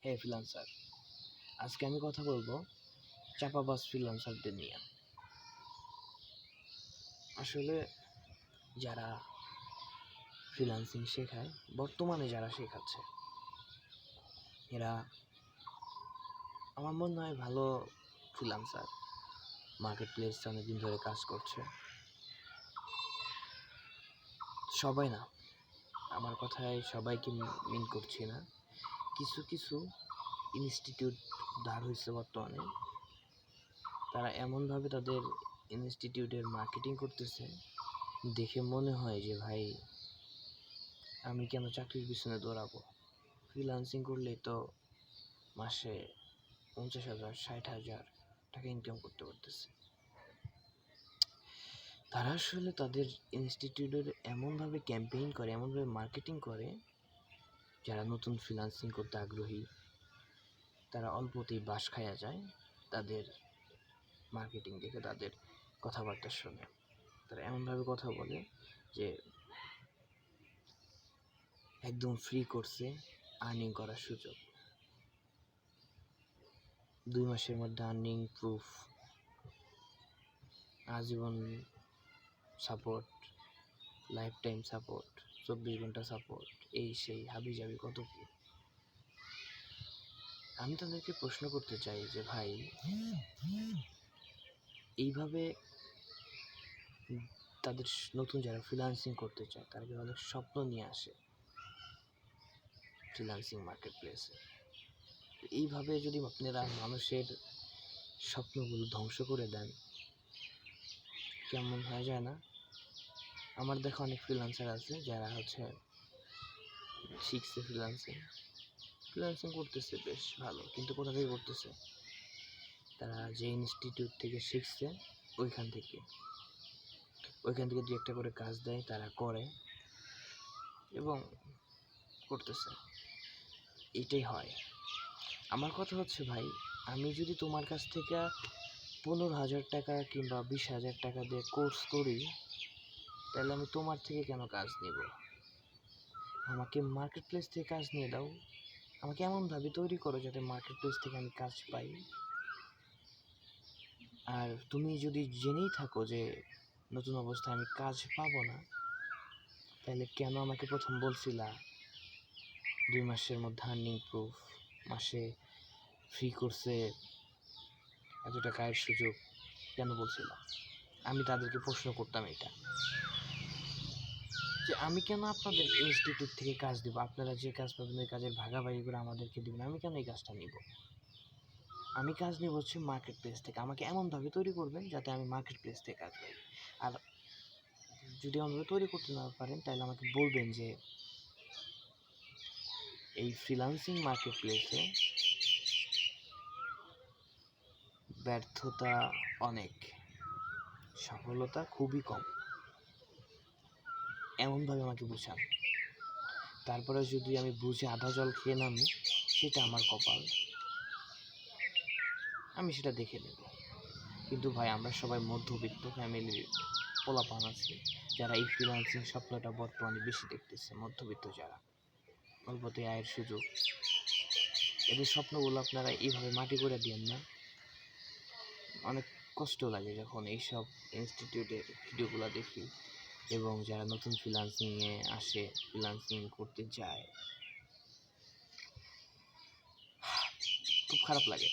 হে freelancer, আজকে আমি কথা বলবো চাপাবাজ ফ্রিল্যান্সারদের নিয়ে। আসলে যারা ফ্রিল্যান্সিং শেখায়, বর্তমানে যারা শেখাচ্ছে, এরা আমার মনে হয় ভালো ফ্রিল্যান্সার, মার্কেট প্লেসে অনেকদিন ধরে কাজ করছে। সবাই না, আমার কথায় সবাইকে মিন করছি না, কিছু কিছু ইনস্টিটিউট দাঁড় হয়েছে বর্তমানে। তারা এমনভাবে তাদের ইনস্টিটিউটের মার্কেটিং করতেছে, দেখে মনে হয় যে ভাই, আমি কেন চাকরির পিছনে দৌড়াবো? ফ্রিল্যান্সিং করলেই তো মাসে 50,000 60,000 টাকা ইনকাম করতে পারতেছে। তারা আসলে তাদের ইনস্টিটিউটের এমনভাবে ক্যাম্পেইন করে, এমনভাবে মার্কেটিং করে, যারা নতুন ফ্রিল্যান্সিং করতে আগ্রহী তারা অল্পতেই বাস খায়া যায় তাদের মার্কেটিং দেখে, তাদের কথাবার্তা শুনে। তারা এমনভাবে কথা বলে যে একদম ফ্রি কোর্সে আর্নিং করার সুযোগ, 2 মাসের মধ্যে আর্নিং প্রুফ, আজীবন সাপোর্ট, লাইফ টাইম সাপোর্ট, 24 ঘন্টা সাপোর্ট, এই সেই হাবিজাবি কত কি। আমি তাদেরকে প্রশ্ন করতে চাই যে ভাই, এইভাবে তাদের নতুন যারা ফ্রিল্যান্সিং করতে চায় তারা অনেক স্বপ্ন নিয়ে আসে ফ্রিল্যান্সিং মার্কেট প্লেসে। এইভাবে যদি আপনারা মানুষের স্বপ্নগুলো ধ্বংস করে দেন, কেমন হয়ে যায় না? আমার দেখা অনেক ফ্রিল্যান্সার আছে যারা শিখছে ফ্রিল্যান্সিং করতেছে বেশ ভালো, কিন্তু কোথা থেকে করতেছে? তারা যে ইনস্টিটিউট থেকে শিখছে ওইখান থেকে দু একটা করে কাজ দেয়, তারা করে এবং করতেছে, এটাই হয়। আমার কথা হচ্ছে ভাই, আমি যদি তোমার কাছ থেকে 15,000 টাকা কিংবা 20,000 টাকা দিয়ে কোর্স করি, তাহলে আমি তোমার থেকে কেন কাজ নেব? আমাকে মার্কেট প্লেস থেকে কাজ নিয়ে দাও, আমাকে এমনভাবে তৈরি করো যাতে মার্কেট প্লেস থেকে আমি কাজ পাই। আর তুমি যদি জেনেই থাকো যে নতুন অবস্থায় আমি কাজ পাবো না, তাহলে কেন আমাকে প্রথম বলছিলা 2 মাসের মধ্যে আর্নিং প্রুফ, মাসে ফ্রি কোর্সে এত টাকা আয়ের সুযোগ কেন বলছিলা? আমি তাদেরকে প্রশ্ন করতাম এটা, যে আমি কেন আপনাদের ইনস্টিটিউট থেকে কাজ দেব? আপনারা যে কাজ পাবেন ওই কাজের ভাগাভাগি করে আমাদেরকে দেবেন, আমি কেন এই কাজটা নিব? আমি কাজ নিব হচ্ছে মার্কেট প্লেস থেকে। আমাকে এমনভাবে তৈরি করবেন যাতে আমি মার্কেট প্লেস থেকে কাজ পাই। আর যদি এমনভাবে তৈরি করতে না পারেন, তাহলে আমাকে বলবেন যে এই ফ্রিল্যান্সিং মার্কেট প্লেসে ব্যর্থতা অনেক, সফলতা খুবই কম, এমনভাবে আমাকে বুঝান। তারপরে যদি আমি বুঝে আধা জল খেয়ে নামি, সেটা আমার কপাল, আমি সেটা দেখে নেব। কিন্তু ভাই, আমরা সবাই মধ্যবিত্ত ফ্যামিলির পোলাপান আছি, যারা এই ফ্রিল্যান্সিং স্বপ্নটা বর্তমানে বেশি দেখতেছে। মধ্যবিত্ত যারা, অল্পতে আয়ের সুযোগ, এদের স্বপ্নগুলো আপনারা এইভাবে মাটি করে দিয়েন না। অনেক কষ্ট লাগে যখন এইসব ইনস্টিটিউটের ভিডিওগুলো দেখি, এবং যারা নতুন ফ্রিল্যান্সিংয়ে আসে, ফ্রিল্যান্সিং করতে যায়, খুব খারাপ লাগে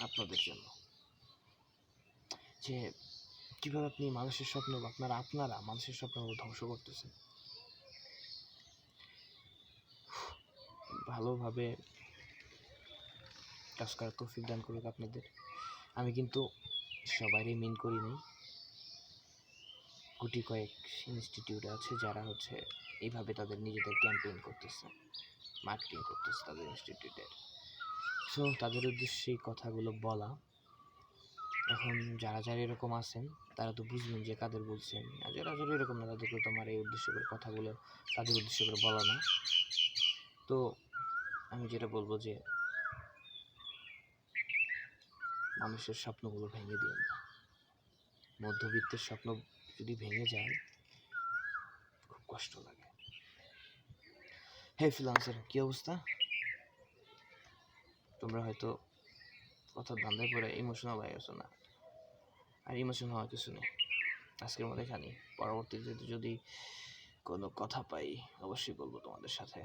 আপনাদের জন্য, যে কীভাবে আপনি মানুষের স্বপ্ন, আপনারা মানুষের স্বপ্নগুলো ধ্বংস করতেছেন। ভালোভাবে কাজ করার তৌফিক দান করুক আপনাদের। আমি কিন্তু সবারই মিন করিনি, গুটি কয়েক ইনস্টিটিউট আছে যারা এইভাবে তাদের নিজেদের ক্যাম্পেইন করতেছে, মার্কেটিং করতেছে তাদের ইনস্টিটিউটের। সো তাদের উদ্দেশ্যে এই কথাগুলো বলা। এখন যারা এরকম আছেন তারা তো বুঝবেন যে কাদের বলছেন, আর যারা এরকম না তাদেরকে তো আমার এই উদ্দেশ্য করে কথাগুলো তাদের উদ্দেশ্য করে বলা না। তো আমি যেটা বলবো যে মানুষের স্বপ্নগুলো ভেঙে দিয়েন না। মধ্যবিত্তের স্বপ্ন যদি ভেঙে যায়, খুব কষ্ট লাগে। হে ফ্রিল্যান্সার, কি অবস্থা? তোমরা হয়তো কথার ধান্দায় পড়ে ইমোশনাল হয়ে গেছো না, আর ইমোশন হওয়ার কিছু নেই। আজকের মতো এখানেই, পরবর্তীতে যদি কোনো কথা পাই অবশ্যই বলবো তোমাদের সাথে।